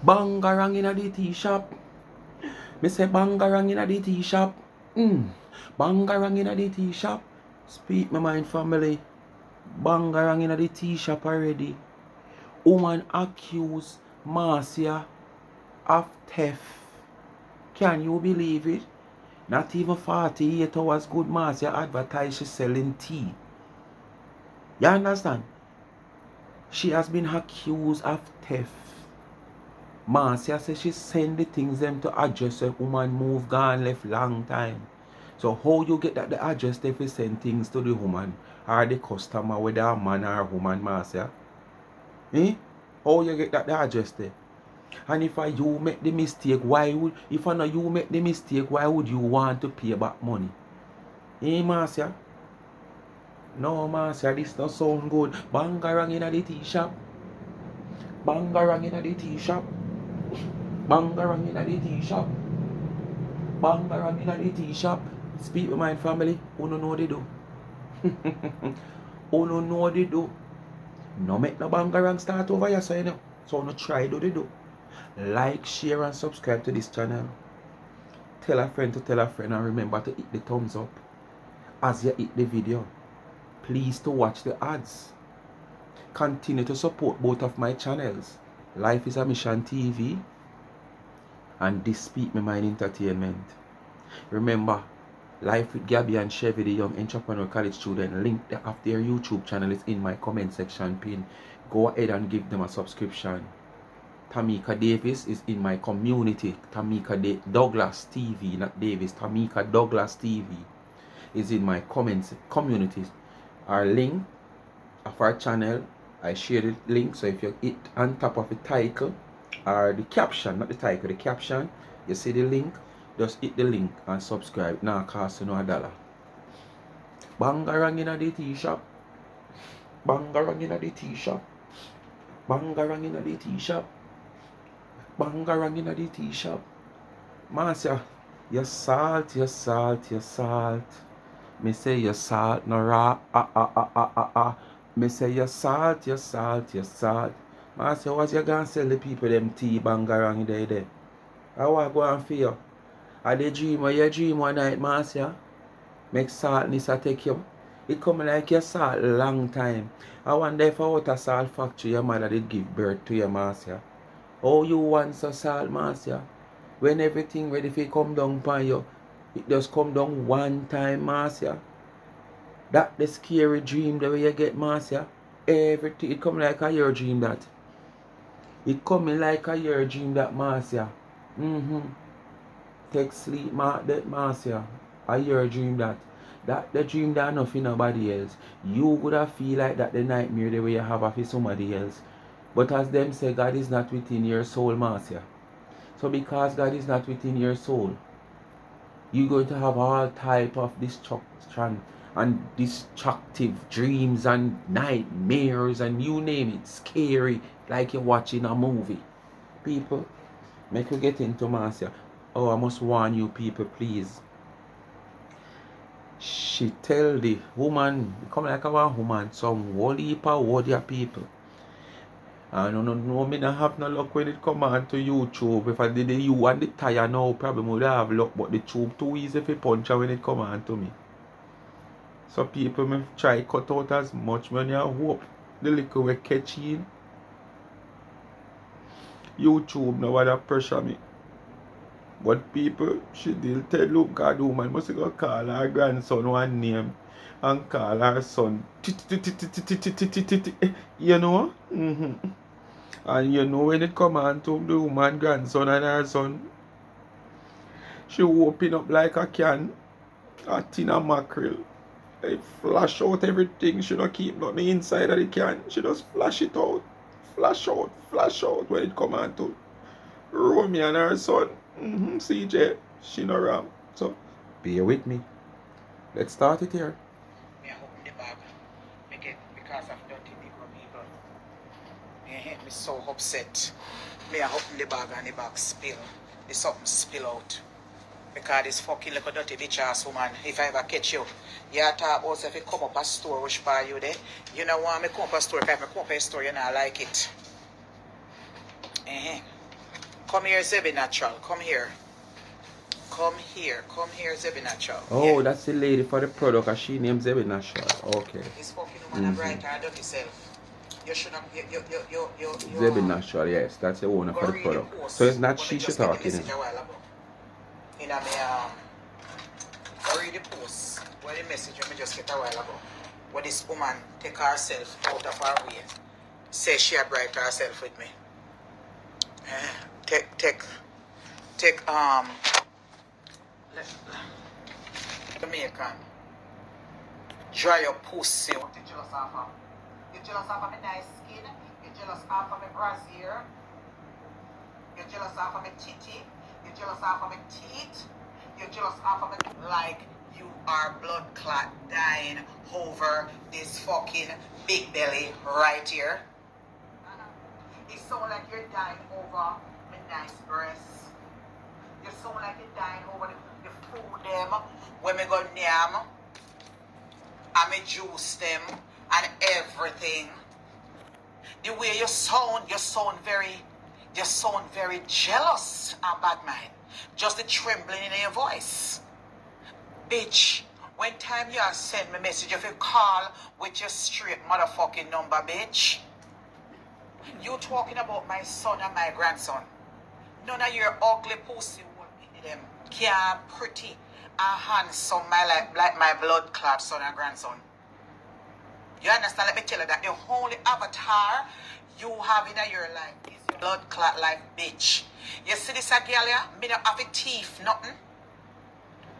Bangarang in the tea shop. Me say bangarang in the tea shop. Bangarang in the tea shop. Speak my mind, family. Bangarang in the tea shop already. Woman accused Marcia of theft. Can you believe it? Not even 48 hours good Marcia advertised she's selling tea. You understand? She has been accused of theft. Marcia says she send the things them to address a woman move gone left long time. So how you get that the address if you send things to the woman or the customer, whether a man or a woman, Marcia? Eh? How you get that the address there? And if you make the mistake, why would you make the mistake, why would you want to pay back money? Eh, Marcia? No, Marcia, this don't sound good. Bangarang in the tea shop. Bangarang in the tea shop. Bangarang in the tea shop. Bangarang in the tea shop. Speak with my family. Who don't know what they do? Who don't know what they do? No make no bangarang start over here, so you know. So no try do they do. Like, share and subscribe to this channel. Tell a friend to tell a friend, and remember to hit the thumbs up as you hit the video. Please to watch the ads. Continue to support both of my channels, Life is a Mission TV and This Speak My Mind Entertainment. Remember, Life with Gabby and Chevy, the young entrepreneur college student, link of their YouTube channel is in my comment section pin. Go ahead and give them a subscription. Tamika Davis is in my community. Douglas TV, not Davis. Tamika Douglas TV is in my community. Our link of our channel, I share the link, so if you hit on top of the title or the caption, not the title, the caption, you see the link, just hit the link and subscribe. Now cost you no $1. Bangarang in the tea shop. Bangarang in the tea shop. Bangarang in the tea shop. Bangarang in the tea shop. Marcia, you salt, you salt, you salt. Me say you salt, no raw, Me say you salt, you salt, you salt. Marcia, what you gonna sell the people them tea bangarang there? I want go and feel. I the dream where you dream one night, Marcia. Make saltness I take you. It come like your salt long time. I wonder if out a salt factory your mother did give birth to your, Marcia. Oh, you want so salt, Marcia? When everything ready for come down upon you, it just come down one time, Marcia. That the scary dream the way you get, Marcia. Everything, it come like a your dream that. It coming like a your dream that, Marcia. Take sleep, Marcia. A your dream that. That the dream that nothing nobody else. You would have feel like that the nightmare the way you have of somebody else. But as them say, God is not within your soul, Marcia. So because God is not within your soul, you're going to have all type of destruction and destructive dreams and nightmares and you name it, scary, like you're watching a movie. People, make you get into Marcia. Oh, I must warn you people, please. She tell the woman, come like a woman, some whole heap of warrior people. I don't know, me not have no luck when it come on to YouTube. If I did the you and the tire now, probably would have luck, but the tube too easy for punch when it come on to me. So people may try cut out as much money I hope the little we catch in. YouTube now that pressure me. But people, she did tell look God woman must go call her grandson one name and call her son. You know? And you know when it come on to the woman grandson and her son, she open up like a can, a tin of mackerel. It flash out everything. She don't keep nothing inside of the can. She just flash it out. Flash out when it come on to Romy and her son. CJ, she no ram. So, bear with me. Let's start it here. Me open the bag. Make it because of dirty people. Me so upset. Me open the bag and the bag spill. The something spill out. Because this fucking little dirty bitch ass woman, if I ever catch you, you talk about if you come up a store which buy you there. You know want me come up a store, if I come up a store, you not like it. Come here, Zebi Natural. Come here. Come here. Come here, Zebi Natural. Oh, Yeah. that's the lady for the product, and she named Zebi Natural. Okay. This fucking woman a bright and dirty self. You should have Zebi Natural, yes, that's the owner go for the read the product. So post it's not when me she just get the talking. message a while ago. In a me go read the post where the message when me just get a while ago. Where this woman take herself out of her way. Say she a bright herself with me. Take Jamaican. Dry your pussy. What you jealous of? You jealous of my nice skin? You jealous of my brassiere? You jealous of my titty? You jealous of my teeth? You jealous of my like you are blood clot dying over this fucking big belly right here. It sound like you're dying over my nice breasts. You sound like you're dying over the food them when me go nyam. And me juice them and everything. The way you sound very jealous and bad mind. Just the trembling in your voice. Bitch, when time you send me message, if you call with your straight motherfucking number, bitch. You talking about my son and my grandson. None of your ugly pussy would be them. Can't pretty and handsome like my blood clot son and grandson. You understand? Let me tell you that the only avatar you have in your life is your blood clot life, bitch. You see this girl here? Me don't have a teeth, nothing.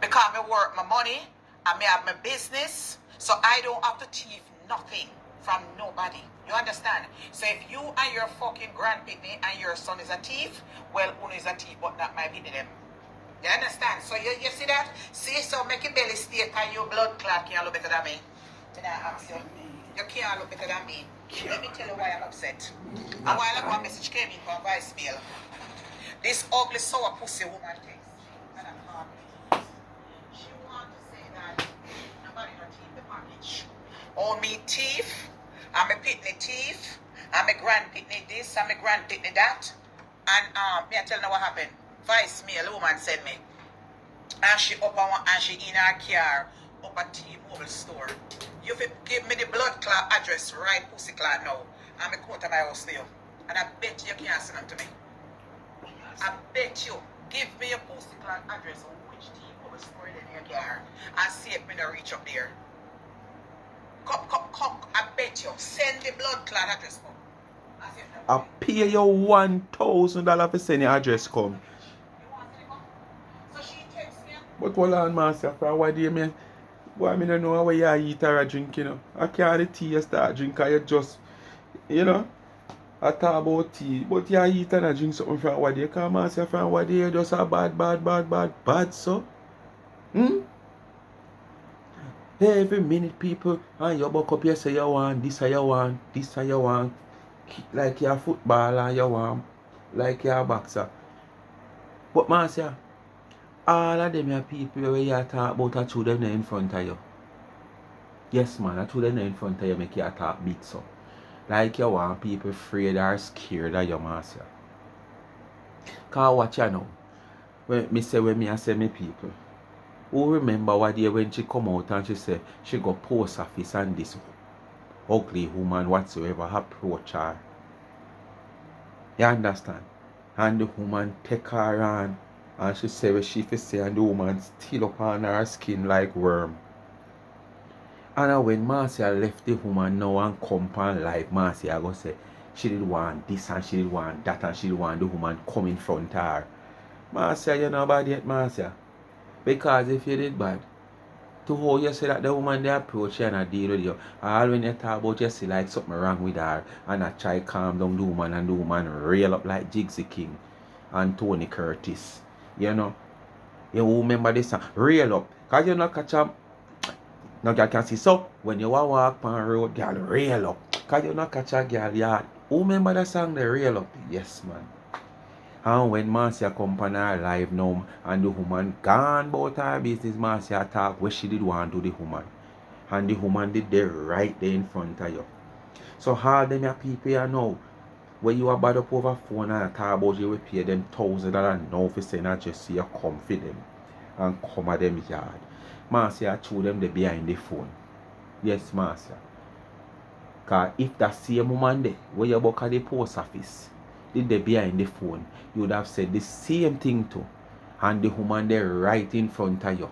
Because me work my money and me have my business. So I don't have to teeth nothing from nobody. You understand? So if you and your fucking grandpitney and your son is a thief, well, Uno is a thief, but not my pitney them. You understand? So you see that? See, so make your belly state and your blood clot can't look better than me. Then I ask you. You can't look better than me. Let me tell you why I'm upset. A while ago, a message came in from voicemail. This ugly sour pussy woman takes. And I called me. She wants to say that nobody not teeth the package. All me teeth, and my pitney teeth, and my grand pitney this, and my grand pitney that. And me I tell you what happened. Voicemail, a woman sent me. And she up and she in her car up at T-Mobile store. You give me the blood clot address right pussy clot now. And me come to my house to you. And I bet you can't send them to me. I bet you give me your pussy clot address on which T-Mobile store in your car and see if me not reach up there. Come. I bet you send the blood clot address come. I pay you $1,000 for send your address come. So she texts me. But hold on, Marcia, for what day, man? Boy, I don't know what you eat or drink, you know. I can't tea you start drink, because you just, you know, I talk about tea. But you eat and drink something from what day, because Marcia, from what day, you just a bad, so. Every minute, people, and you buck up, you say you want, this and you want, this and you want. Like you're a footballer and you want, like you're a boxer. But Marcia, all of them are people where you talk about are true them in front of you. Yes, man, I true them in front of you make you talk big so. Like you want people afraid or scared of you, Marcia. Cause watch you now. When I say me people. Who remember what day when she come out and she say she go post office and this ugly woman whatsoever approach her. You understand? And the woman take her on and she say what she say and the woman still up on her skin like worm. And when Marcia left the woman now and come on live, Marcia go say she did want this and she did want that and she did want the woman come in front of her. Marcia, you know bad yet, Marcia. Because if you did bad, to how you say that the woman they approach you and I deal with you. All when you talk about you see like something wrong with her and I try calm down the woman and the woman rail up like Jigsy King and Tony Curtis. You know? You remember this song? Rail up. Cause you not catch up. No girl can see. So when you walk on the road, girl rail up. Cause you not catch a girl yard. Who remember that song the rail up? Yes man. And when Marcia come on her live now and the woman gone about her business, Marcia talk what she did want to the woman. And the woman did there right there in front of you. So all them your people here now, When you are bad up over phone and talk about you will pay them $1,000 now for saying I just see you come for them and come at them yard. Marcia threw them the behind the phone. Yes, Marcia. Cause if that same woman there, where you work at the post office, did they behind the phone, you would have said the same thing too. And the woman there right in front of you.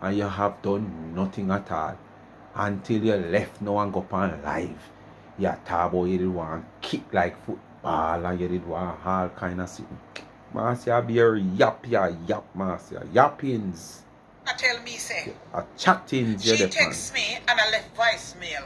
And you have done nothing at all. Until you left now and go on live. You talk about you did want kick like football and you did want all kind of thing. Marcia be a yap, Marcia. Yappings. Tell me, say. A chattings, you She depend. texts me and I left voicemail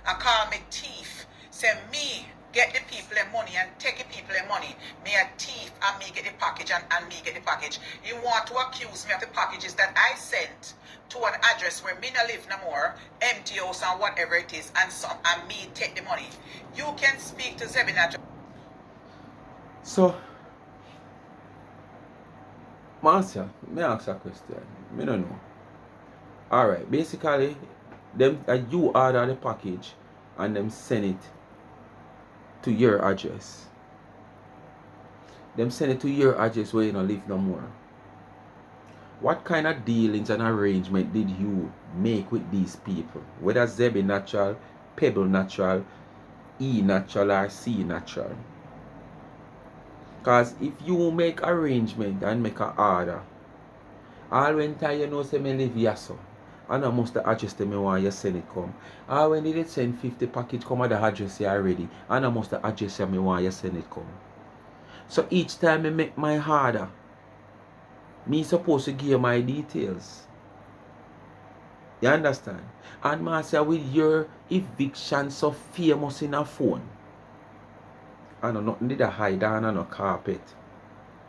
and call me thief. Say me get the people their money and take the people their money. Me a thief and me get the package and me get the package. You want to accuse me of the packages that I sent to an address where me no live no more, empty house and whatever it is, and me take the money. You can speak to Zebina. So, Marcia, me ask a question. Me don't know. Alright, basically, them you order the package and them send it to your address. Them send it to your address where you don't live no more. What kind of dealings and arrangement did you make with these people? Whether Zebi Natural, Pebble Natural, E Natural or C Natural. Because if you make arrangement and make an order, all when time you know say me live here so, and I must address them want you send it come. All when they send 50 package come at the address here already, and I must address me want you send it come. So each time I make my order, me supposed to give my details. You understand? And Marcia, with your eviction so famous in a phone, I know nothing did I hide on a carpet.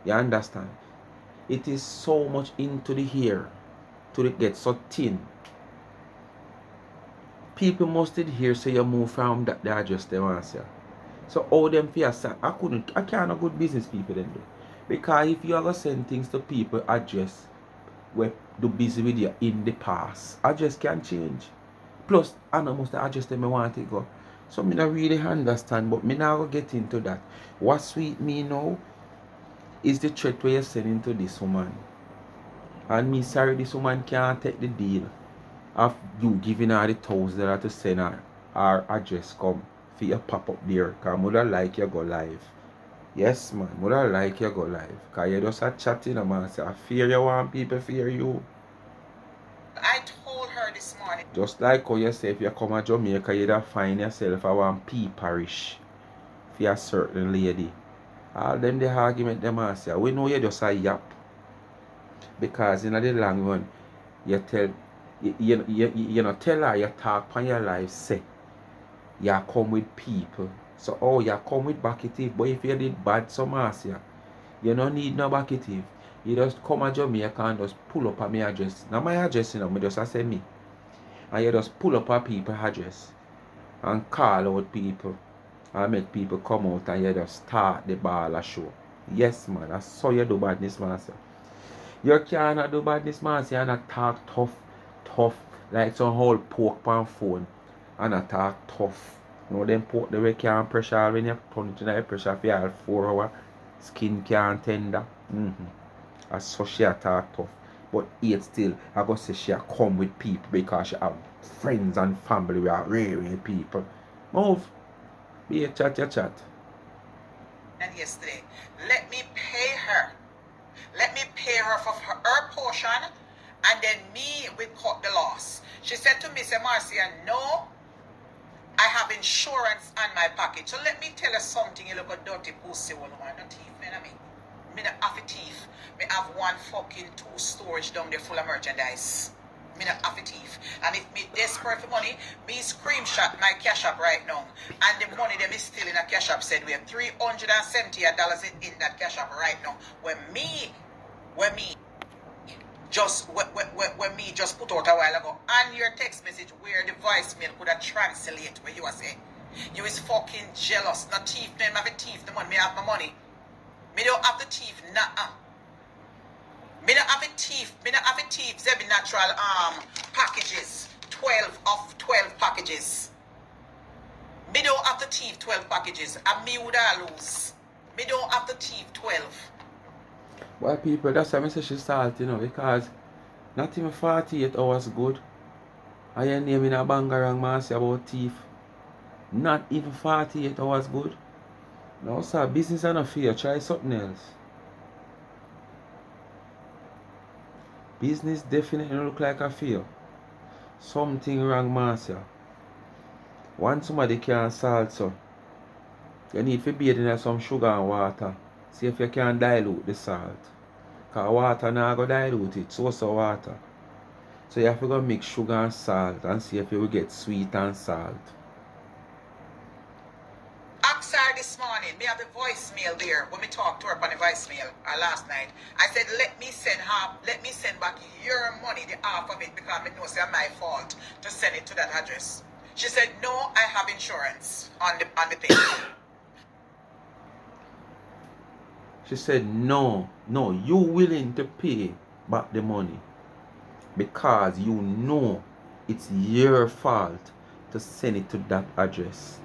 You understand? It is so much into the hair till it gets so thin. People must did hear so you move from that they address them Marcia. So all them fear I can't good business people then do. Because if you ever send things to people address where do busy with you in the past, address can change. Plus I know most address them I want it go. So me not really understand, but me now go get into that. What sweet me now is the threat where you're sending to this woman. And me sorry this woman can't take the deal of you giving her the $1,000 to send her address come for you pop up there. Cause mother like you go live. Yes man, mother like you go live. Cause you just a chatting a man say I fear you want people fear you. I told her this morning. Just like how you say if you come to Jamaica you find yourself a one P parish for a certain lady. All them the argument them answer. We know you just a yap. Because in the long run you tell you know tell her you talk on your life say you come with people. So oh you come with bucketive, but if you did bad so Marcia, you don't need no bucketive. You just come to Jamaica and just pull up at my address. Now my address you know, me just say me. And you just pull up at people's address and call out people and make people come out and you just start the ball show. Yes man, that's so you do badness Marcia. You cannot do badness Marcia and talk tough like some whole pork pan phone and talk tough. You know them pork the way can't pressure when you punch in the pressure for all 4 hours. Skin can't tender. As so she talk tough. But yet still I go say she come with people because she have friends and family who are really people. Move. Be a chat your chat. And yesterday, let me pay her. Let me pay her for her portion, and then me will cut the loss. She said to me, say, Marcia, no, I have insurance on my package. So let me tell you something, you look a dirty pussy one woman, not thief, man, me not have a thief. Me have one fucking 2 storage down there full of merchandise. Me not have a thief. And if me desperate for money, me screenshot my cash app right now. And the money them is still in a cash app said we have $370 in that cash app right now. When me just put out a while ago on your text message where the voicemail could have translate where you are saying. You is fucking jealous. Not thief, me have a thief the money, me have my money. Me don't have the thief, nah. Me don't have a thief, Zebi Natural packages. 12 packages. Me don't have to thief 12 packages. And me would I lose. Me don't have to thief 12. Well, people, that's why I say she salt, you know, because not even 48 hours good. I hear name in a Bangarang Marcia about thief. Not even 48 hours good. No, sir, business and a fear. Try something else. Business definitely look like a fear. Something wrong, Marcia. Once somebody can salt, so you need to bathe in some sugar and water. See if you can dilute the salt. Because water now go dilute it, so water. So you have to go mix sugar and salt and see if you will get sweet and salt. Asked her this morning, me have a voicemail there when we talked to her on the voicemail last night. I said, let me send back your money, the half of it, because I know it's my fault to send it to that address. She said, no, I have insurance on the thing. She said, no, you willing to pay back the money because you know it's your fault to send it to that address.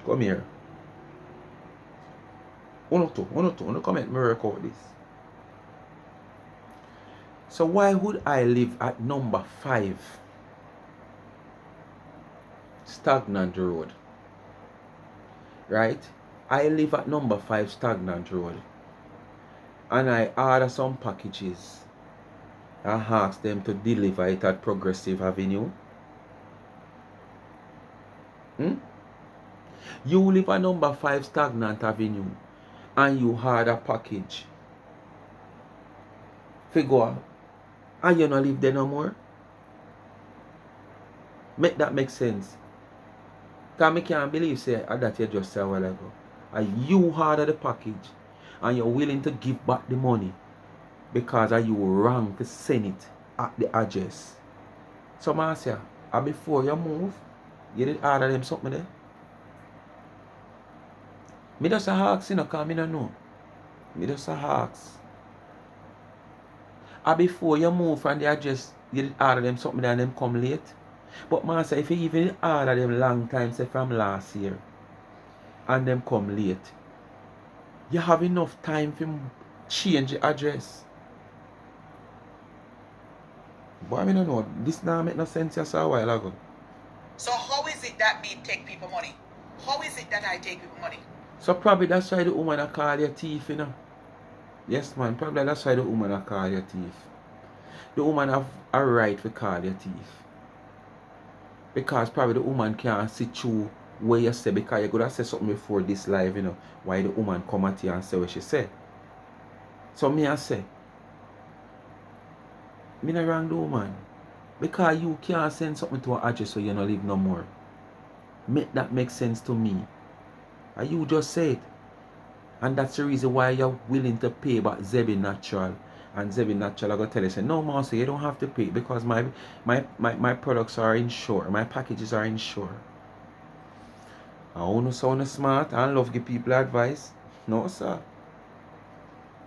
Come here. Uno comment me work out this. So why would I live at number 5 Stagnant Road? Right? I live at number 5 Stagnant Road. And I order some packages. I ask them to deliver it at Progressive Avenue. You live at number 5 Stagnant Avenue and you order a package. Figure, and you don't live there no more. Make that make sense. Because I can't believe that you just said a while ago. And you order the package and you're willing to give back the money because you were wrong to send it at the address. So Marcia, before you move, you did order them something there? Me just ask, you know, because I don't know. Me just ask. Before you move from the address, you did order them something there and them come late? But Marcia, if you even order them long time, say from last year, and them come late, you have enough time for change the address. But I don't know, this now make no sense just a while ago. So how is it that me take people money? How is it that I take people money? So probably that's why the woman call you thief, you know. Yes, man, probably that's why the woman call you thief. The woman have a right to call you thief. Because probably the woman can't see through what you say, because you could have said something before this live, you know, why the woman come at you and say what she said. So me I say, me not wrong the woman. Because you can't send something to an address so you don't live no more. Make that make sense to me. And you just say it. And that's the reason why you're willing to pay back Zebi Natural. And Zebi Natural are going to tell you, say, no, Marcia, you don't have to pay because my products are insured. My packages are insured. I want to sound smart and love give people advice. No, sir.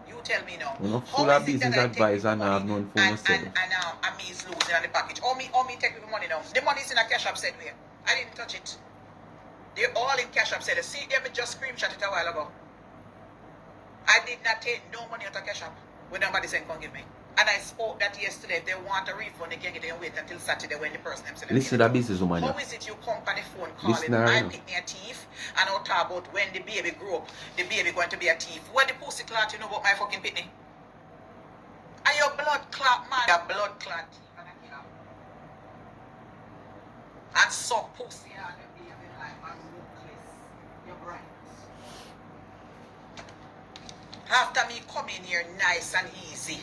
You tell me now. You're not full of business advice and I have none for myself. And me is losing on the package. Or me take the money now. The money is in a cash app said where. I didn't touch it. They're all in cash app said. See, they just screenshot it a while ago. I did not take no money out of cash app when nobody said come give me. And I spoke that yesterday. If they want a refund, they can get it and wait until Saturday when the person said. Listen to that business woman. How is it you come on the phone calling I pick me a thief and I'll talk about when the baby grow up, the baby going to be a thief? When the pussy clot you know about my fucking pitney? Are your blood clot man? Your blood clot and so pussy and the baby life and ruthless. You're right. After me come in here nice and easy,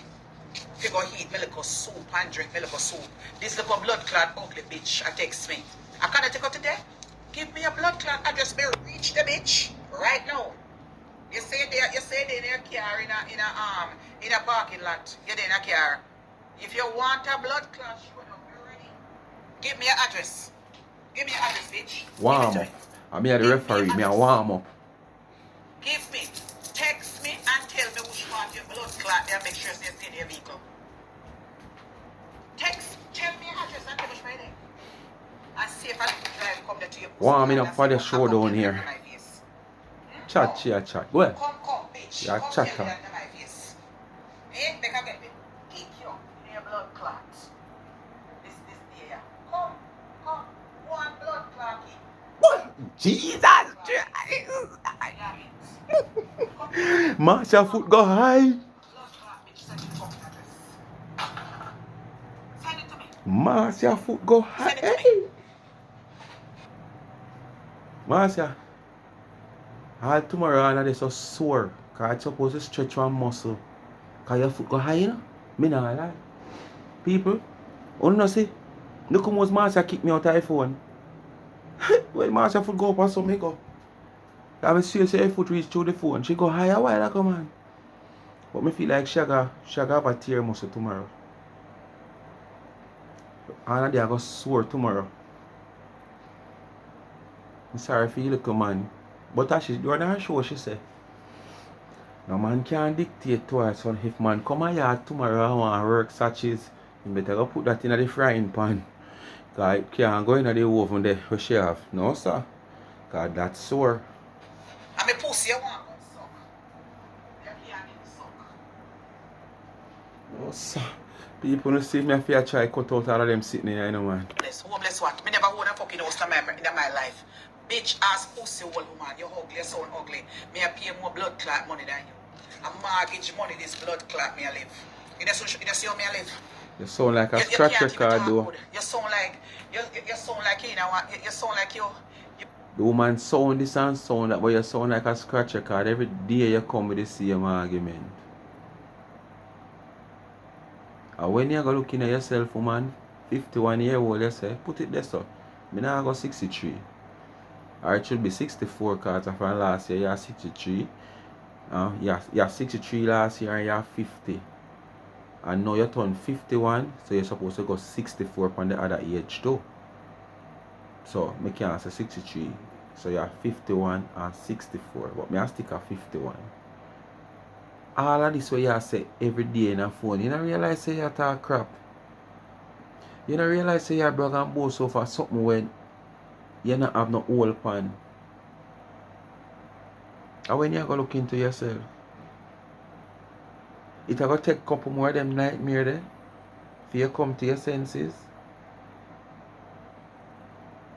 figure eat my little soup and drink my little soup. This little blood clot ugly bitch text me. I can't take her today. Give me a blood clot address. Me reach the bitch right now. You say there in your car in a parking lot. You're there in a car. If you want a blood clot, you're ready. Give me your address. Give me your address, bitch. Warm up. I'm here the referee. Me a warm up. Give me. Text me and tell me which part your blood clot there. Make sure you stay in your vehicle. Tell me your address and tell me right there. And see if I life come there to your pussy. Warming up for the show down here. Chat, chat. Go ahead. Come, bitch. Yeah, Come chat. tell me that in my face. Eh? They can get me. Kick you in your blood clot. This day. Come. One blood clot. Jesus Christ. Marcia foot go high. Blood clot, bitch. Send it to me. Send it to me. Marcia foot go high. Send it to me. Marcia. All tomorrow and they so sore. Cause it's supposed to stretch one muscle. Cause your foot go high, you know? Me not lie. People, you know see? Look how much Marcia kick me out of the phone. When Marcia foot go up or something go. I see her foot reach through the phone. She go high a while ago, man. But me feel like she have a tear muscle tomorrow. And they go sore tomorrow. I'm sorry for you, little man. But as she during her show, she say, no man can't dictate to her, son. If man come a yard tomorrow and want to work such as, you better go put that in the frying pan. Because it can't go in the oven there where she have. No, sir. Because that's sore. I'm a pussy, you want to suck. You can't get suck. No, sir. People don't see me if I try cut out all of them sitting here, you know, man. Homeless what? Me never own a fucking house in my life. Bitch ass pussy old woman. You ugly, you sound ugly. Me I pay more blood clot money than you. A mortgage money, this blood clot me I live. You see how me I live? You sound like a scratch record, though. You sound like you sound like you know you sound like you. The woman sound this and sound that, but you sound like a scratch record. Every day you come with the same argument. And when you go looking at yourself, woman, 51-year-old, you say, put it there, so. Me now go 63. Or it should be 64 because from last year you're 63. You're 63 last year and you're 50. And now you turn 51, so you're supposed to go 64 on the other age too. So, I can't say 63. So, you're 51 and 64. But I stick at 51. All of this what you say every day in a phone, you don't realize say you talk crap. You don't realize say you brag and boast over something when you don't have no whole pan. And when you go look into yourself, it will take a couple more of them nightmare there for you come to your senses.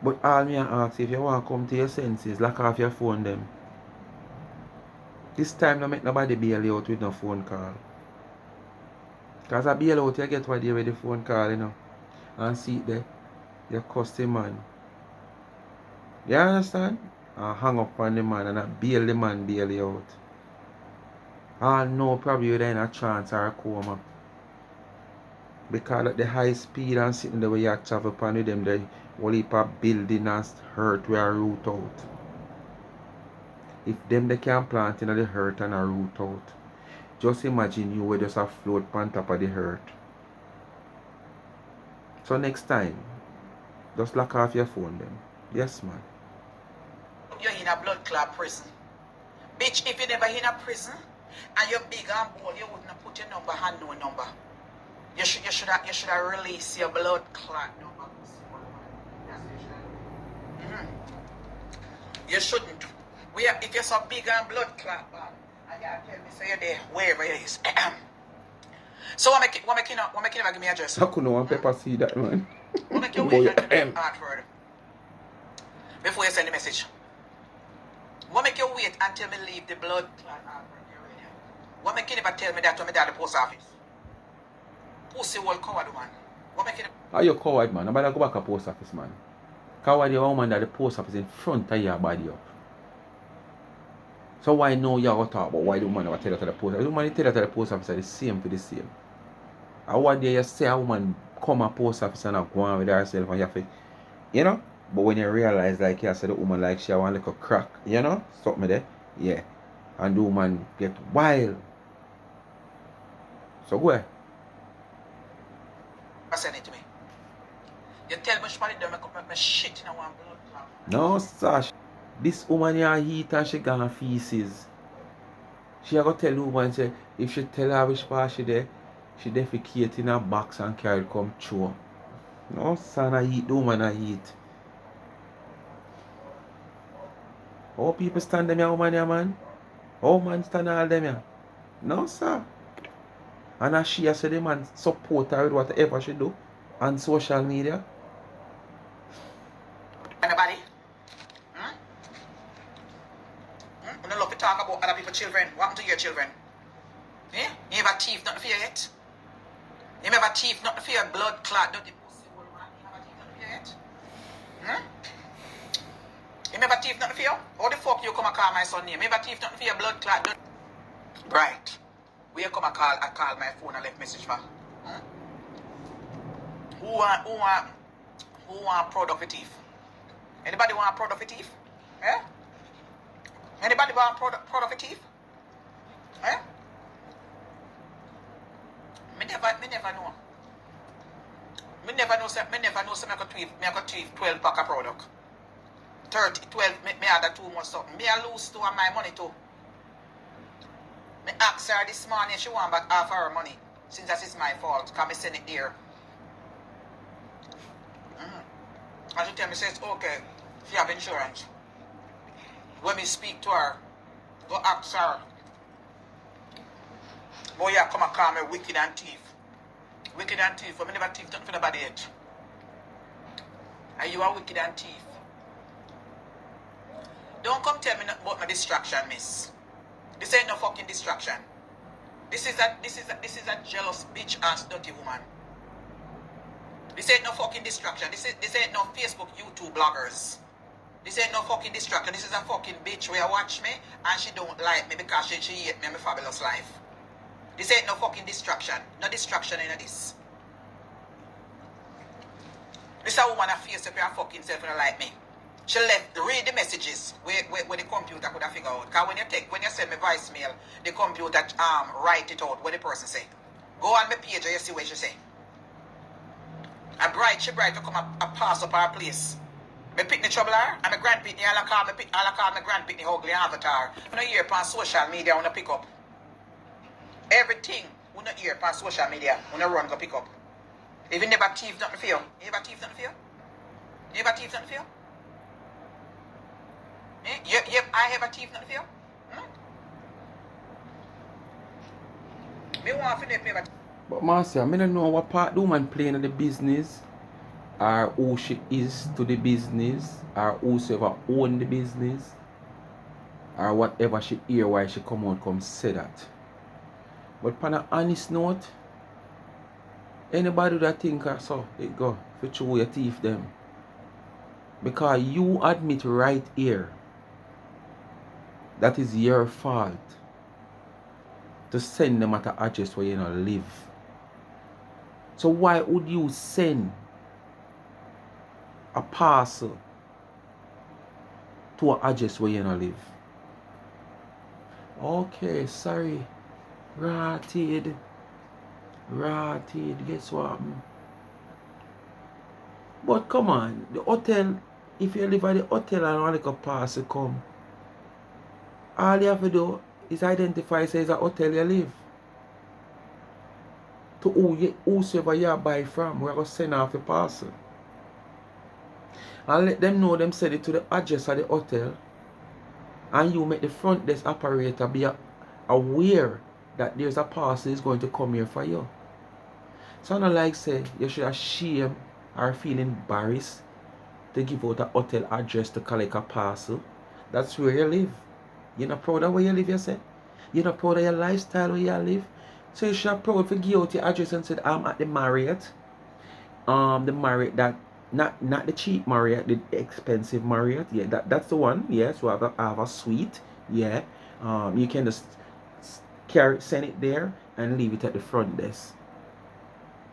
But all me ask, if you want to come to your senses, lock off your phone them. This time don't make nobody bail you out with no phone call. Because a bail out you get what you with the phone call, you know. And see it there. You cuss the man. You understand? And hang up on the man and bail the man bail you out. And no probably you're in a trance or a coma. Because at the high speed and sitting the way you travel upon with them, the whole heap of building and hurt where root out. If them they can plant in the hurt and a root out. Just imagine you will just a float on top of the hurt. So next time, just lock off your phone then. Yes, man. You're in a blood clot prison. Bitch, if you never in a prison and you're big and bold, you wouldn't have put your number and no number. You should have released your blood clot number. You shouldn't. If you're so big and blood clot, man, and you tell me say you're there, wherever it is. So what make you never give me address? I couldn't want pepper see that, man. What make you wait until the Hartford before you send the message? What make you wait until me leave the blood clot Hartford area? What make you never tell me that when me at the post office? Pussy whole coward, man. What make you How you coward, man? Nobody go back to post office, man. Coward, you woman that the post office in front of your body up. So why now you go talk about why the woman never tell you to the post office? The woman tell you to the post office the same for the same. And one day you say a woman come to post office and go on with herself and you have to, you know? But when you realize like you said the woman like she want like a crack, you know? Stop me there. Yeah. And the woman get wild. So go ahead. send it to me? You tell me she make me shit in one blood clot. No, Sash. This woman here heat and she gone feces. She go tell the woman say if she tell her which part she there, she defecate in a box and carry it come through. No, son, I eat the woman I eat. How people stand them here, woman, yeah, man? How man stand all them here? No, sir. And as she said, the man support her with whatever she do on social media. Anybody? You don't love to talk about other people's children. What happened to your children? Eh? You ever thief nothing for you yet? You ever thief nothing for your blood clot? Don't you pussy old man? You ever thief nothing for you yet? You ever thief nothing for you? How the fuck you come and call my son name? You ever thief nothing for your blood clot? Right. Will you come and call my phone and left message for? Who want proud of a thief? Anybody want proud of a thief? Eh? Anybody want proud of a thief? Eh? Me never know. Me never know say me could thief 12 pack of product. 30, 12, me had 2 more something. Me I lose 2 of my money too. Me ask her this morning she want back half her money. Since that is my fault. Can me send it there. And she tell me says, okay, if you have insurance. When me speak to her, go ask her. Boy, you come and call me wicked and thief. Wicked and thief. But me never thief nothing for nobody yet. And you are wicked and thief. Don't come tell me about my distraction, miss. This ain't no fucking distraction. This is a jealous bitch ass dirty woman. This ain't no fucking distraction. This ain't no Facebook, YouTube bloggers. This ain't no fucking distraction. This is a fucking bitch where watch me and she don't like me because she hate me and my fabulous life. This ain't no fucking distraction. No distraction in this. This is a woman that face up her fucking self and like me. She left, read the messages where the computer could have figured out. Because when you send me voicemail, the computer write it out what the person say. Go on my page and you see what she say. She bright to come a pass up her place. Me pick the trouble her, and my grandpitney, all I call my grandpitney ugly avatar. You know hear upon social media when I pick up. Everything we not hear upon social media when I run go pick up. If you never thief nothing for you. You ever thief nothing for you? You ever thief nothing for you? I ever thief nothing for you? Me want to know if But Marcia, I don't know what part the woman playing in the business, or who she is to the business, or whosoever own the business, or whatever she hear why she come out come say that. But on an honest note, anybody that think so, it go, for true your thief them. Because you admit right here that is your fault to send them at an address where you don't live. So why would you send a parcel to an address where you don't live? Okay, sorry. Rotted. Guess what? But come on, the hotel, if you live at the hotel and want like a parcel come, all you have to do is identify say it's a hotel you live. To whosoever you buy from, we're going to send off the parcel. And let them know them send it to the address of the hotel. And you make the front desk operator be aware that there's a parcel is going to come here for you. So not like say you should shame or feel embarrassed to give out a hotel address to collect a parcel. That's where you live. You're not proud of where you live, you say? You're not proud of your lifestyle where you live? So you should have proud to give out your address and said, I'm at the Marriott. The Marriott that not the cheap Marriott, the expensive Marriott. Yeah, that's the one. Yeah, so I have a suite. Yeah. You can just send it there and leave it at the front desk.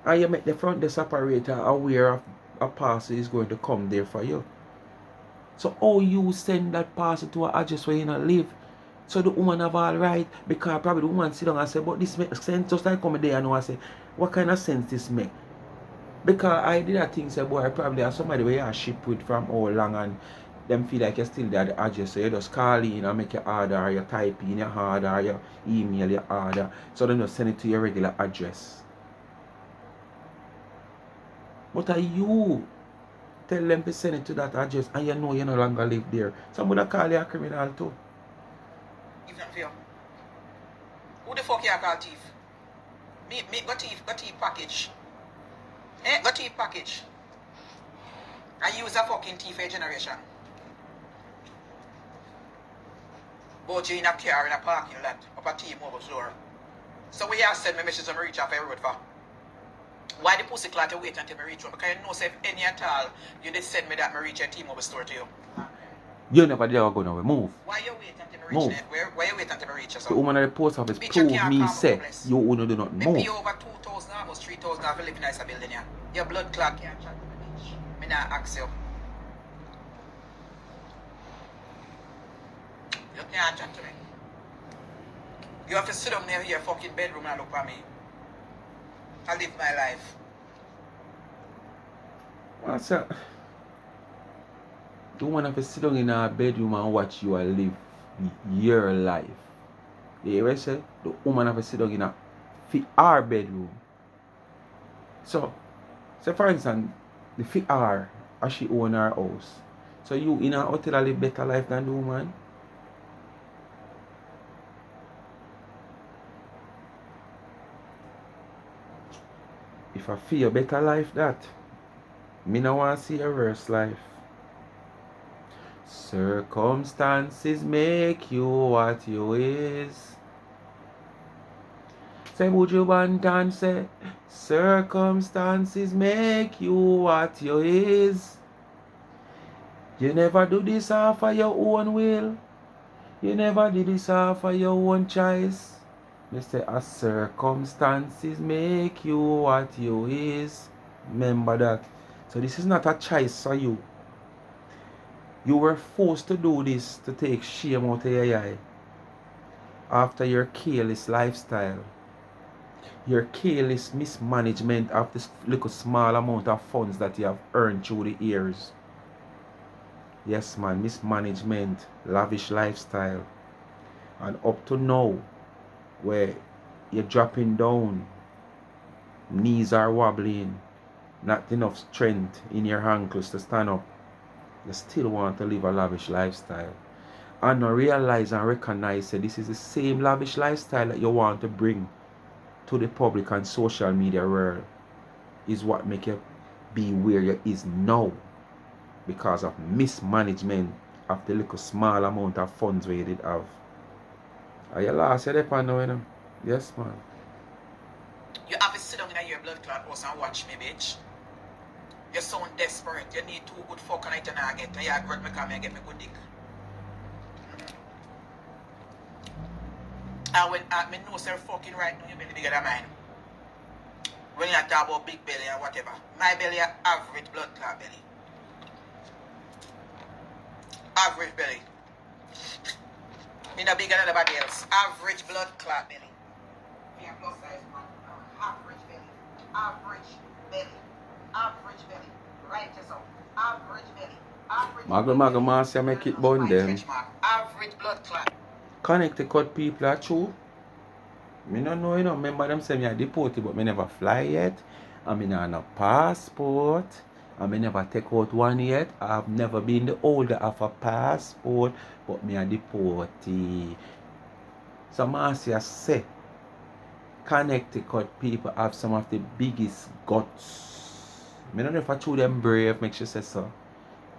And you make the front desk operator aware of a parcel is going to come there for you. So how you send that parcel to an address where you not live? So the woman have all right, because probably the woman sit down and say, but this makes sense. Just like come there and I say, what kind of sense this make? Because I did a thing say, boy, I probably have somebody where you ship with from all long and them feel like you're still there at the address. So you just call in and make your order, or you type in your order, or you email your order. So then you send it to your regular address. But are you Tell them to send it to that address and you know you no longer live there. Some would call you a criminal too. If not for you. Who the fuck you call thief? Me got thief package. Got thief package. I use a fucking thief for generation. Both you in a car in a parking lot up a T-Mobile store. So we have send me message to me reach off a road for. Why the pussy clot you wait until me reach home? Because you know say if any at all, you did send me that me reach a T-Mobile store to you. You never dare go now. Move. Why you wait until me reach there? Why you wait until me reach The woman at the post office prove me say you wanna do not me move. pay over 2,000, almost 3,000 for living in a building here. Your blood clot can't chat to me, bitch. Me not ask you. You can't chat to me. You have to sit down there in your fucking bedroom and look at me. I live my life. What's that? The woman have to sit down in her bedroom and watch you and live your life. You hear what I say? The woman have to sit down in our bedroom. So, say for instance, the fit her as she own her house. So you in a hotel live better life than the woman? If I feel a better life that, me no want to see a worse life. Circumstances make you what you is. Say would you want and say, circumstances make you what you is. You never do this off of your own will. You never did this off of your own choice. They say, as circumstances make you what you is. Remember that. So this is not a choice for you. You were forced to do this to take shame out of your eye. After your careless lifestyle. Your careless mismanagement of this little small amount of funds that you have earned through the years. Yes man, mismanagement, lavish lifestyle. And up to now, where you're dropping down, knees are wobbling, not enough strength in your ankles to stand up, you still want to live a lavish lifestyle. And not realize and recognize that this is the same lavish lifestyle that you want to bring to the public and social media world is what make you be where you is now because of mismanagement of the little small amount of funds where you did have. Are you lost? You're there now, you know? Yes, man. You have to sit down in your blood clot house and watch me, bitch. You sound desperate. You need 2 good fuck and I don't get. You agree me come and get me good dick. And when me know sir fucking right now, you belly bigger than mine. When you talk about big belly or whatever, my belly is average blood clot belly. Average belly. Me not bigger than anybody else. Average blood clot belly. Me a plus size man. Average belly. Average belly. Average belly. Right yourself. Average belly. Average Maga Marcia make it bun them. Average blood clot. Connecticut people are true. Me no know, you know. Remember them say me are deported, but me never fly yet. And me not no passport. And me never take out one yet. I've never been the holder of a passport, but me are deported. So Marcia say, Connecticut people have some of the biggest guts. Me don't know if I true them brave, make sure say so.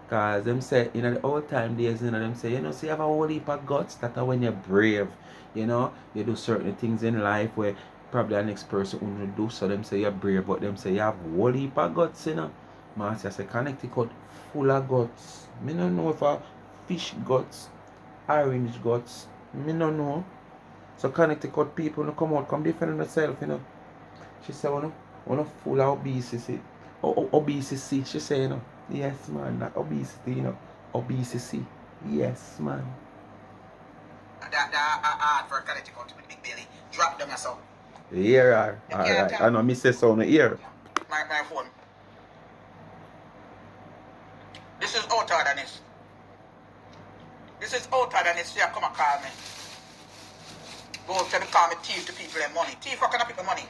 Cause them say, you know, the old time days, you know, them say, you know, see, you have a whole heap of guts. That's when you're brave. You know, you do certain things in life where probably the next person wouldn't do. So them say you're brave, but them say you have a whole heap of guts, you know. Marcia say Connecticut full of guts. Me don't know if I fish guts, orange guts. Me don't know. So Connecticut people no come out, come defend themselves, you know. She said, wanna full of obesity. Obesity, she say, you know. Yes, man, not obesity, you know. Obesity. Yes, man. That hard for Connecticut with big belly. Drop them yourself. Here, alright. I know, me say so on the ear. My phone. This is outer than this. This is outer than this. Yeah, come and call me. Go to me call me thief to people and money. Thief, how can I pick the money?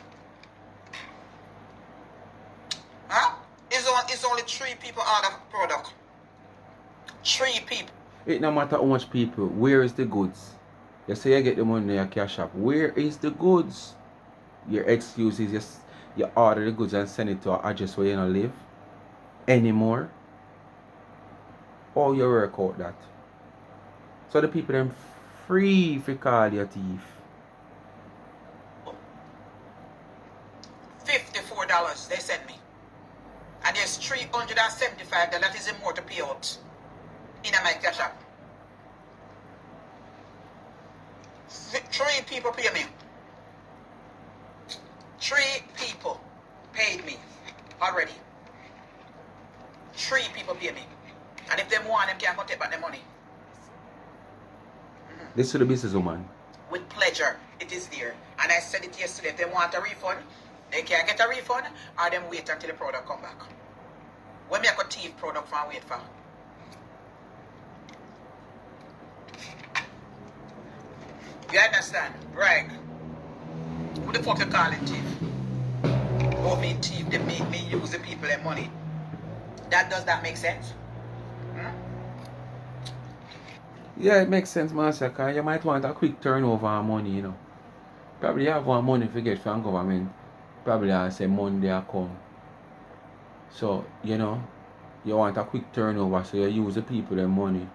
Huh? It's only 3 people order product. 3 people. It no matter how much people, where is the goods? You say you get the money in your cash app. Where is the goods? Your excuse is just you order the goods and send it to an address where you don't live anymore. Or you work out that. So the people them free for call your thief. $54 they sent me. And there's $375 that is more to pay out in my cash app. 3 people pay me. 3 people paid me already. 3 people pay me. And if they want, them can't go take back the money. This is the businesswoman. With pleasure, it is there. And I said it yesterday. If they want a refund, they can get a refund, or them wait until the product come back. When me I got thief product for wait for? You understand? Right. Who the fuck you calling thief? Oh, me thief, they make me use the people their money. Does that make sense? Yeah, it makes sense, Marcia, because you might want a quick turnover on money, you know. Probably you have one money to get from government. Probably I say Monday I come. So, you know, you want a quick turnover, so you use the people their money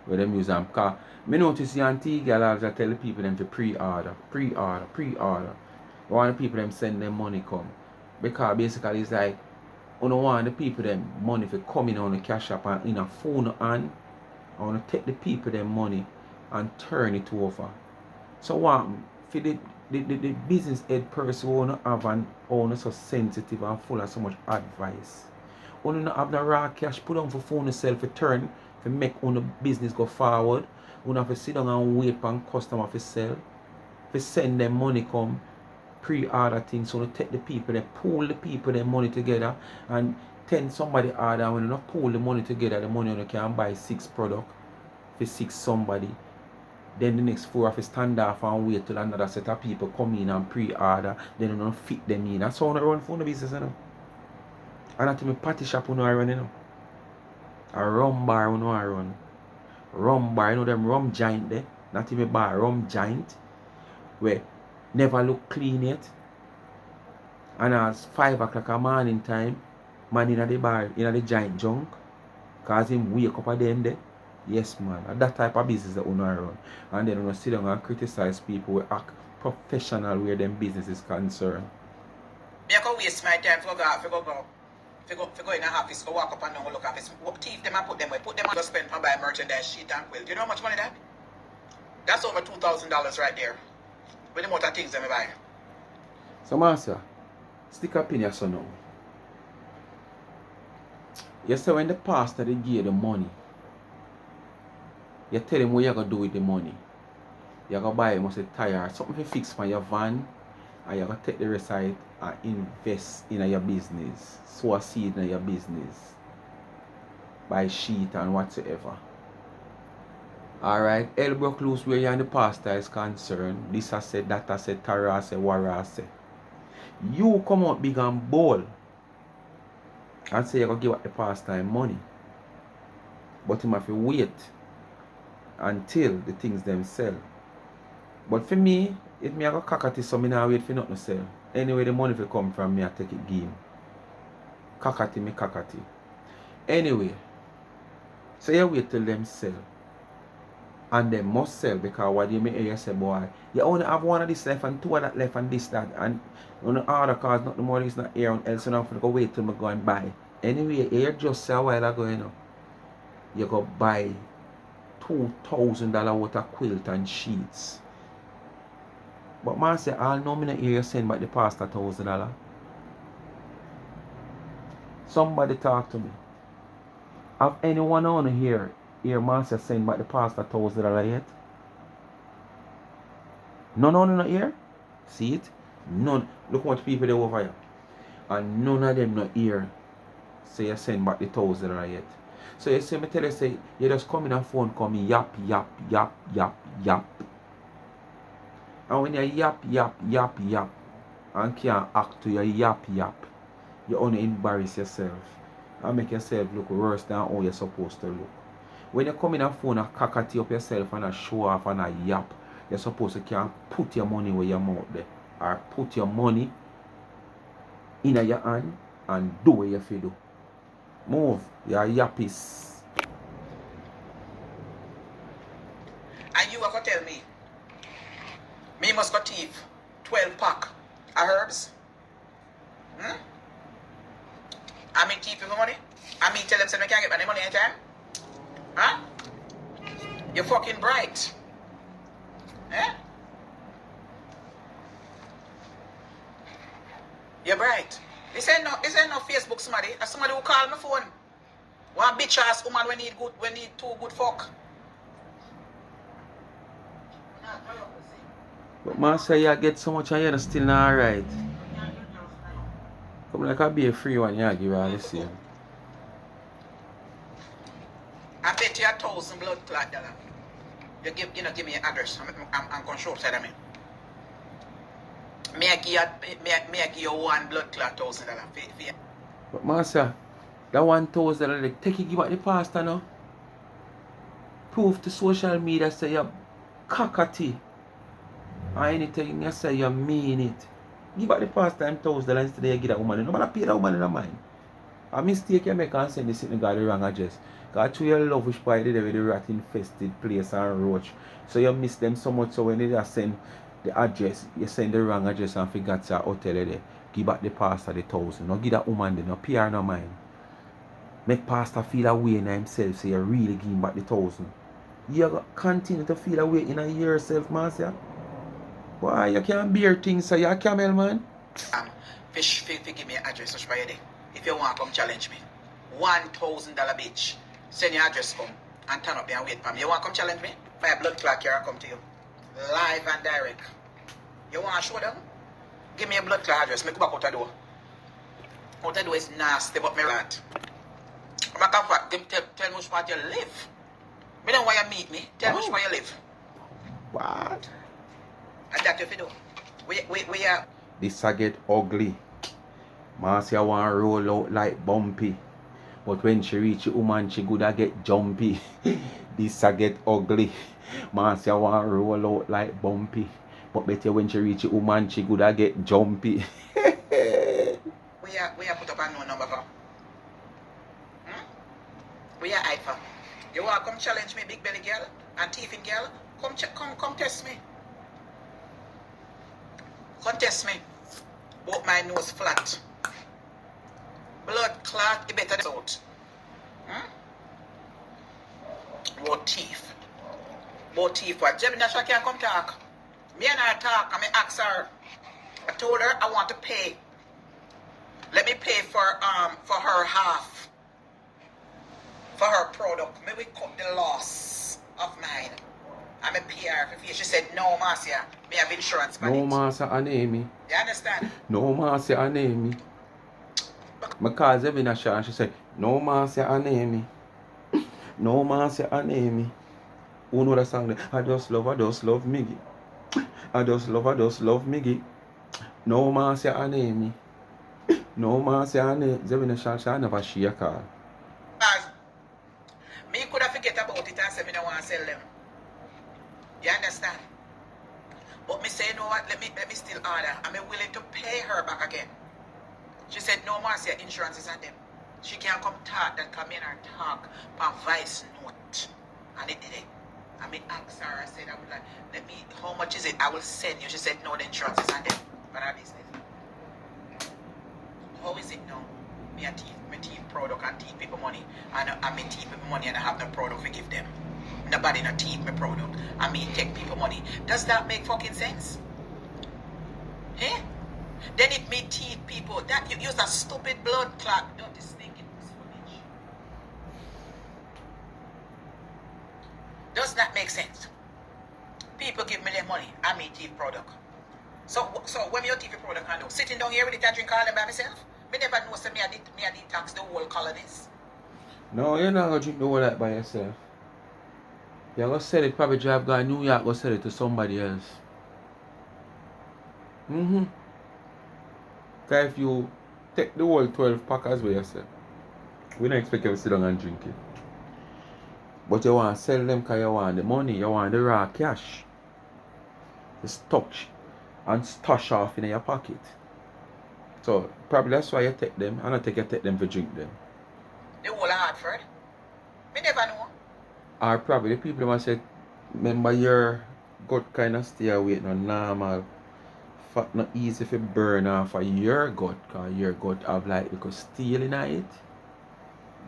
where them use them. Because I notice the Antigua laws I tell the people them to pre-order. You want the people them send them money come. Because basically it's like, you don't want the people them money for coming on the cash app and in a phone and I want to take the people them money and turn it over. So what for the business head person who don't have an owner so sensitive and full of so much advice. Who don't have the raw cash put on for phone yourself to turn to make on the business go forward. Who have to sit down and wait for customer to sell. To send them money come pre-order things, so to take the people, they pull the people their money together and 10 somebody order. When you not pull the money together, the money you can buy 6 product for 6 somebody. Then the next 4 have to stand off and wait till another set of people come in and pre-order. Then you don't fit them in. That's how I run for the business, you know. And that's my party shop you know I run, you know. A rum bar you know I run. Rum bar, you know them rum giant there. Not even bar, rum giant. Where never look clean yet. And as 5 o'clock a morning time, man in the bar, in the giant junk, cause him wake up at them there. Yes man, that type of business that we run. And then we sit down and criticize people who act professional where them business is concerned. Me I go waste my time for go in a office, go walk up and down, look office. Thief them and put them on spend for buy merchandise, sheet and quilt. You know how much money that? That's over $2,000 right there. With the amount of things them buy. So Marcia, stick up in your son now. You say when the pastor they give the money, you tell him what you're going to do with the money. You're going to buy him a tire, something to fix for your van, and you're going to take the rest of it and invest in your business. Sow a seed in your business. Buy sheet and whatsoever. Alright, hell broke loose where you and the pastor is concerned. This I said, that I said, Tara I said, Wara I said. You come out big and bold and say you're going to give up the pastor money. But him have to wait until the things them sell. But for me, if me I go cockatty, so me not wait for nothing to sell. Anyway, the money will come from me, I take it game. Cockatty, me cockatty. Anyway, so you wait till them sell. And they must sell, because what you may hear you say, boy, you only have one of this left and 2 of that left and this, that. And on the order cause not the money is not here and else, you know, I'm go wait till me go and buy. Anyway, here just say a while ago, you know, you go buy $2,000 worth of quilt and sheets. But man say, I know me not hear you send back the pastor $1,000. Somebody talk to me. Have anyone on here Marcia send back the pastor $1,000 yet? None on not here? See it? None. Look how much people there over here. And none of them not here. Say you send back the $1,000 yet. So you see me tell you, say you just come in a phone, call me yap. And when you yap and can't act to your yap, you only embarrass yourself. and make yourself look worse than how you're supposed to look. When you come in a phone and cockatty up yourself and a show off and a yap, you're supposed to can put your money where your mouth there. Or put your money in your hand and do what you feel do. Move, you're yappies. And you are going to tell me must go thief 12 pack of herbs? I mean thief my money? I mean tell them say I can't get my money anytime? Huh? You're fucking bright. Eh? You're bright. This ain't no Facebook somebody. That's somebody who call my phone. One bitch ass woman when need two good fuck. But Marcia, you get so much and you're still not alright. Come like I be a free one, you give all the same. I bet you $1,000 blood clot dollar. You give me your address. I'm gonna show up side of me. Me I give you one blood clot $1,000 for you. But Marcia, that $1,000 they take it give back the pastor now. Proof to social media say you're cockatty. Or anything you say you mean it. Give back the pastor $1,000 instead you give that woman. Nobody pay that woman in the mind. A mistake you make and send this in the wrong address. Because through your love which boy did with the rat infested place and roach. So you miss them so much so when they just send the address, you send the wrong address and forgot to hotel there. Give back the pastor the 1,000. No give that woman there, no PR no mind. Make pastor feel away in himself so you really give him back the 1,000. You continue to feel away in yourself, Marcia. Why you can't bear things so you're a camel man? Fish give me an address which by there. If you want to come challenge me. $1,000 bitch. Send your address come and turn up there and wait for me. You want to come challenge me? My blood clot here come to you. Live and direct. You want to show them? Give me a blood clot address. Make go back out the door. Out the door is nasty, but me rat. I'm come back. Tell me which part you live. Me don't want you meet me. Tell me which part you live. What? And that if you do. We are. This a get ugly. Marcia want roll out like bumpy. But when she reach the woman, she coulda get jumpy. This a get ugly. Marcia want roll out like bumpy. But better when she reach the woman, she coulda get jumpy. We are put up a no number for. We are hide for. You want to come challenge me, big belly girl and thieving girl? Come test me. Come test me. Both my nose flat. Blood clot, you better out. Both teeth. Both teeth. What? Gemini can't come talk. Me and her talk, and me ask her. I told her I want to pay. Let me pay for her half. For her product. May we cut the loss of mine. I'm a PR. She said, no, Marcia. Me have insurance for No, it. Marcia and Amy. You understand? No, Marcia and Amy. I call Zemina and she said, no, Marcia and Amy. No, Marcia and Amy. Who know the song there? I just love Miggy. I just love Miggy. No, Marcia and Amy. No, Marcia and Amy. Zemina she never she a call. Me could have forget about it and say me don't want to sell them. You understand? But me say, you know what, let me still order. I'm willing to pay her back again. She said, no, Marcia, insurance is on them. She can't come talk that come in and talk by voice note. And it did it. I mean, asked her, I said, I would like, how much is it? I will send you. She said, no, the insurance is on them. But our business. How is it now? Me teeth product and teeth people money. And I mean teeth people money and I have no product to give them. Nobody no teeth me product. I mean take people money. Does that make fucking sense? Eh? Then it me teeth people. That you use a stupid blood clot. Don't this stinking bitch. Does that make sense? People give me their money. I mean teeth product. So when me your teeth product I do? Sitting down here with it and drink all them by myself? Me never know say me I detox the whole colonies. No, you're not gonna drink the whole that by yourself. You're gonna sell it, probably drive guy New York, go sell it to somebody else. Cause if you take the whole 12 pack as well yourself, We don't expect you to sit down and drink it. But you want to sell them because you want the money, you want the raw cash. The stock and stash off in your pocket. So probably that's why you take them. I don't think you take them for drink them. The whole of Hartford. Me never know. Or probably the people must say, remember your gut kind of stay away, no normal. Fat not easy to burn off of your gut, because your gut have like because steel in it.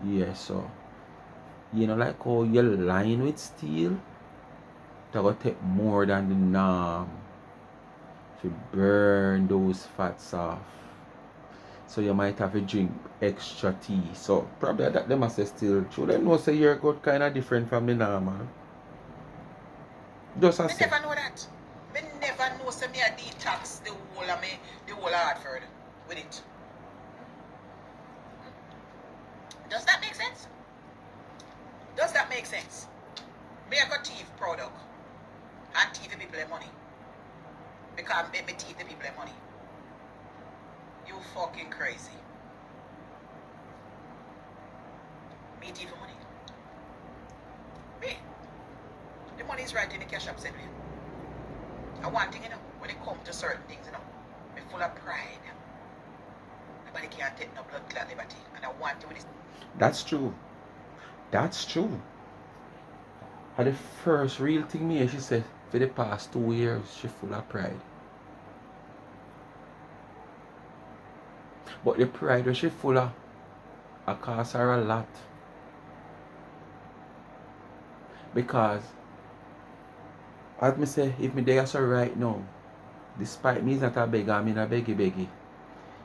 Yeah, so you know like how you line with steel, that will take more than the norm to burn those fats off. So you might have to drink extra tea. So probably that they must say still true. They know say your gut kinda different from the normal. Just Me as say. never know that. Me never know say me a detox the whole of Hartford with it. Does that make sense? Does that make sense? Me a go thief product and thief the people their money. Because me thief the people their money. You fucking crazy. Me thief the money. Me. The money is right in the cash app anyway. And one thing, when it comes to certain things, me full of pride. Nobody can take no blood clot liberty. And I want to with this. That's true. That's true. And the first real thing me, she said, for the past 2 years, she full of pride. But the pride she full of, I cost her a lot. Because, as me say, if me there so right now, despite me is not a beggar, I'm in a beggy.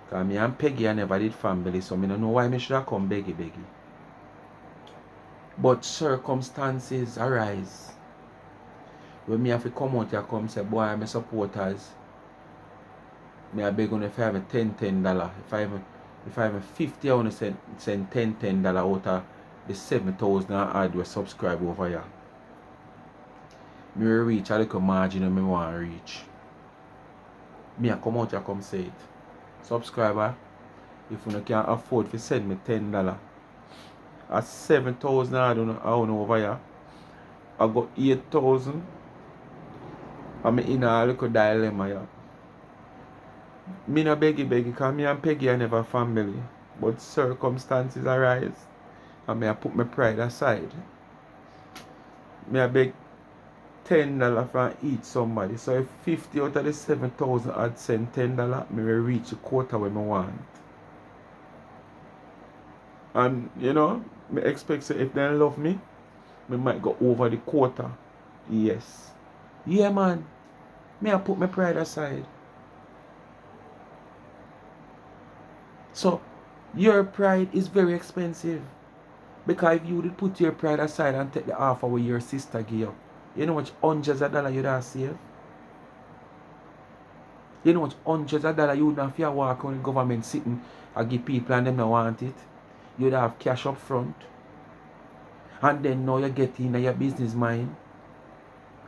Because me and Peggy I never did family, so I don't know why me should have come beggy. But circumstances arise. When me have to come out here come say, boy, my supporters, me I beg on if I have a $10. If I have a 50, I want to send $10 out of the 7,000 odd we subscribe over here. Me will reach a little margin and me want to reach. Me I come out here come say it. Subscriber, if you can afford to send me $10, at 7,000 I don't know over here, I got 8,000. I'm in a little dilemma here. Me no beggy because me and Peggy are never family. But circumstances arise and me I put my pride aside. Me I beg $10 from each somebody. So if 50 out of the 7,000 I'd send $10, me will reach the quota where me want. And me expect say if they love me might go over the quota. Yes. Yeah man. Me I put my pride aside. So your pride is very expensive. Because if you would put your pride aside and take the offer where your sister give you, you know much hundreds of dollars you'd have saved? You know much hundreds of dollars you would have to walk on the government sitting and give people and them don't want it? You'd have cash up front. And then now you get in your business mind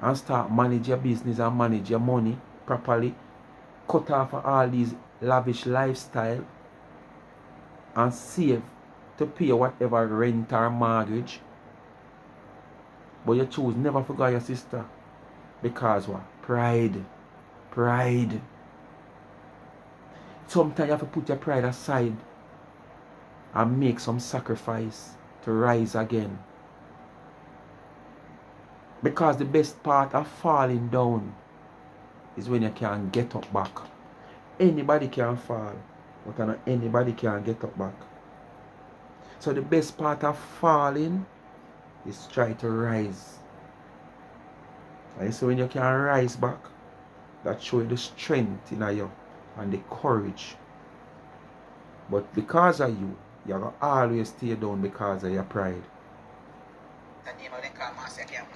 and start manage your business and manage your money properly. Cut off all these lavish lifestyle and save to pay whatever rent or mortgage. But you choose never forget your sister. Because what? Pride. Pride. Sometimes you have to put your pride aside and make some sacrifice to rise again. Because the best part of falling down is when you can get up back. Anybody can fall, but not anybody can get up back. So the best part of falling is try to rise. And so when you can rise back, that shows the strength in you and the courage. But because of you, you're going to always stay down because of your pride. That name of them call Marcia camp.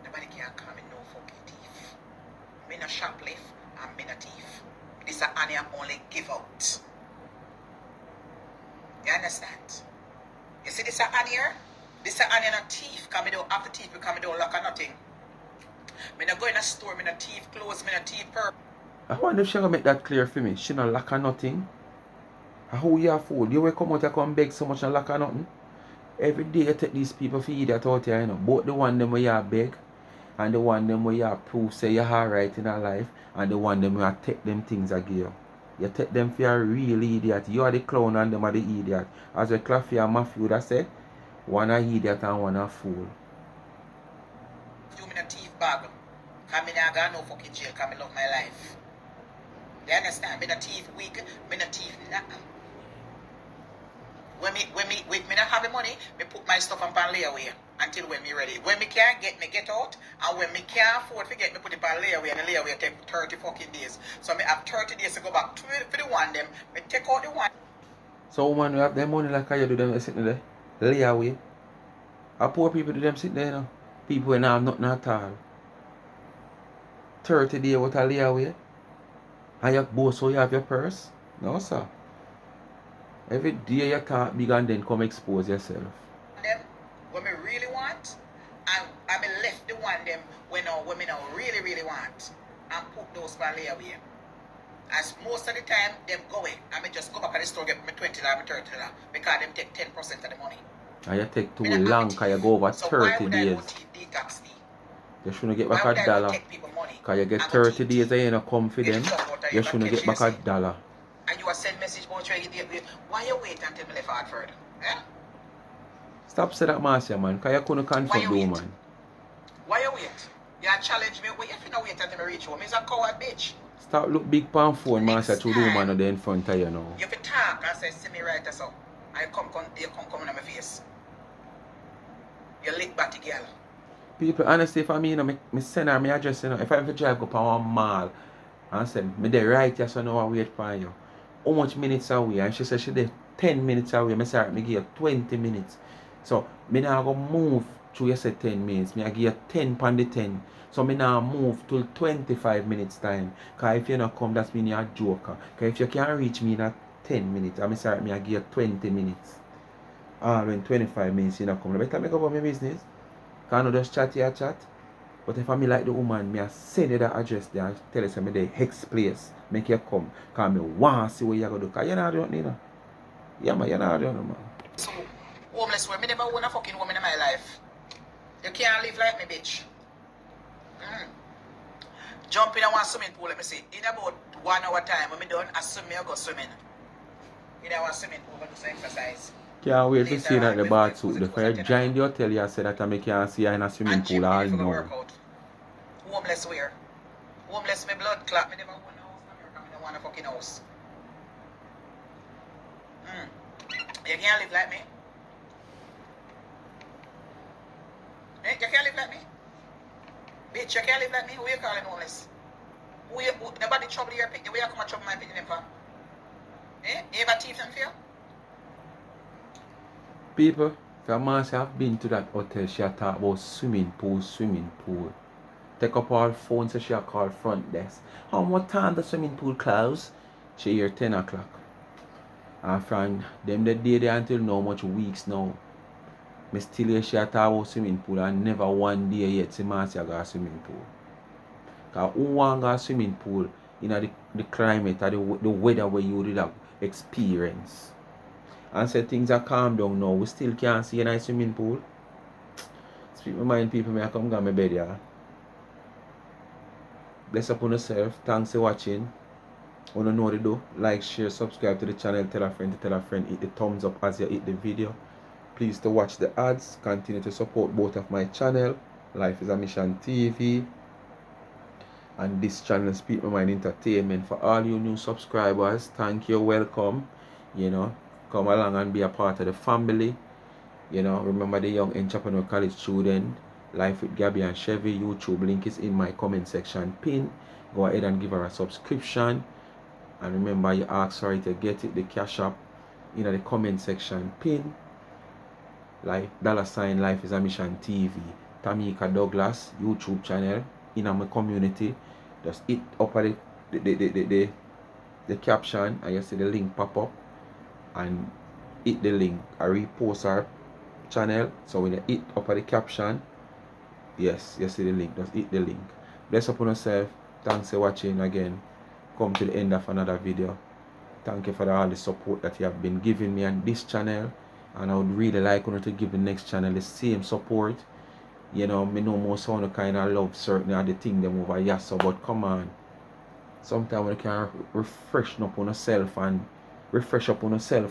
Nobody can call me no fucking thief. Me no shoplift and me no thief. This is Anya only give out. You understand? You see this Anya? This Anya not thief. Because me don't have the thief because me don't lock or nothing. Me no go in a store, me no thief clothes, me no thief purse. I wonder if she going to make that clear for me. She no lack of nothing. Who you a fool? You will come out and come beg so much and lack of nothing. Every day you take these people for idiot out here, you know. Both the one them where you beg and the one them where you prove say you're alright in our life and the one them where you take them things I give you. You take them for a real idiot. You are the clown and them are the idiot. As a Claffy and Matthew that say, one a idiot and one a fool. You mean a thief bag. Cause me not got no fucking jail cause me love my life. You understand? Me not thief weak, me not thief nothing. When me not have the money, me put my stuff on layaway until when me ready. When me can't get, me get out. And when me can't afford to get, me put it on layaway, and the layaway take 30 fucking days. So me have 30 days to go back to for the one them. Me take out the one. So woman, you have them money like how you do them sitting there. Layaway. How poor people do them sitting there, you know. People who don't have nothing at all. 30 days with a layaway. And you boast so you have your purse? No, sir. Every day you talk big and then come expose yourself. Them when me really want, and I me left the one them when me now really want, and put those for layaway. As most of the time them go away, I me just go back at the store get me $20, me $30 because them take 10% of the money. And you take too long because you go over so 30 days. You shouldn't get back a dollar. Because you get 30 days and you don't come for them. You shouldn't get back a dollar. And you will send message about you. Why you wait until me left Hartford? Eh? Stop saying that, Marcia, man. Because you couldn't confront the woman. Why you wait? You challenge me. Well, if you don't wait until me reach home, he's a coward bitch. Stop look big pan phone, Marcia, to the woman there in front of you now. You have to talk and say, see me right or so. You come in my face. You lick batty girl. People, honestly, for me, you know, me send her my address, you know. If I ever drive go to one mall and say, me there right here, so now I wait for you. How much minutes away? And she said she there 10 minutes away. I said, me give you 20 minutes. So, me now go move through you say 10 minutes. Me I give you 10 pound the 10. So, me now move till 25 minutes time. Because if you not come, that's mean you're a joker. Because if you can't reach me in 10 minutes, I say, me I give you 20 minutes. When 25 minutes you not come, better make up on my business. Because I know just chat here, chat. But if I me like the woman, me I send you the address there and tell you say me the Hex place. Make you come. Because me want to see what you're going to do. Because you're not doing it, you know. Yeah, man, you're not doing it, man. So, homeless women never own a fucking woman in my life. You can't live like me, bitch. Jump in a one swimming pool, let me see. In about 1 hour time, when me done, I swim, I go swimming. In a one swimming pool, I do some exercise. Can't wait to see that the bar suit. The fire join the hotel, you said that I make you see her in a swimming pool all now. Homeless where? Homeless me blood clot. Me never want a house in America. Me don't want a fucking house. You can't live like me. Eh? You can't live like me. Bitch, you can't live like me. Who you calling homeless? Nobody trouble your picnic. Where you come and trouble my picnic for? Eh? You ever thief them for you? People, if Marcia have been to that hotel, she talk about swimming pool. Take up all phones, so she call front desk. What time the swimming pool close? She here 10 o'clock. And from them the day there until now, much weeks now. Me still hear she talk about swimming pool and never one day yet see Marcia go a swimming pool. Because who want go a swimming pool in the climate or the weather where you did have experience? And say things are calm down now, we still can't see a nice swimming pool. Speak my mind, people, may I come go my bed, yeah. Bless upon yourself. Thanks for watching. Wanna know what to do? Like, share, subscribe to the channel, tell a friend to tell a friend, hit the thumbs up as you hit the video. Please to watch the ads, continue to support both of my channel, Life is a Mission TV and this channel, Speak My Mind Entertainment. For all you new subscribers, thank you, welcome. You know, come along and be a part of the family. You know, remember the Young Entrepreneur College student, Life with Gabby and Chevy. YouTube link is in my comment section pin. Go ahead and give her a subscription. And remember, you ask for it to get it, the cash app in the comment section pin. Like $ Life is a Mission TV. Tamika Douglas YouTube channel in my community. Just hit up at the caption and you see the link pop up and hit the link. I repost our channel, so when you hit up at the caption, yes, you see the link. Just hit the link. Bless upon yourself. Thanks for watching again. Come to the end of another video. Thank you for all the support that you have been giving me on this channel. And I would really like you to give the next channel the same support. You know, me know most of you kind of love certain of the thing them over here, so but come on. Sometimes you can refresh up on yourself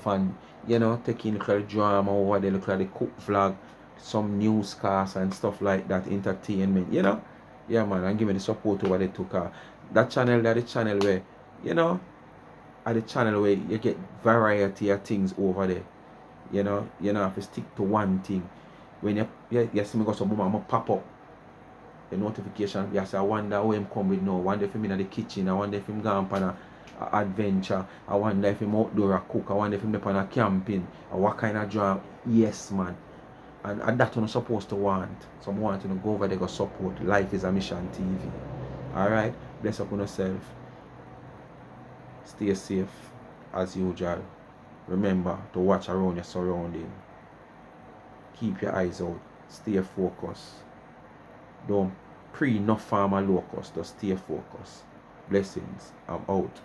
and you know, taking a little drama over there, look like the cook vlog, some newscasts and stuff like that, entertainment, you know. Yeah man, and give me the support over there too, cause that channel, that the channel where, you know, at the channel where you get variety of things over there. You know have to stick to one thing. When you see me go some boom, I'ma pop up the notification. You say I wonder how him come with now. I wonder if him in the kitchen, I wonder if him gone on a adventure, I wonder if him outdoor a cook, I wonder if him up on a camping, or what kind of job. Yes man. And that you're supposed to want. Some want to go over there go support. Life is a mission TV. Alright? Bless up on yourself. Stay safe as usual. Remember to watch around your surrounding. Keep your eyes out. Stay focused. Don't pre no farmer locust. Just stay focused. Blessings. I'm out.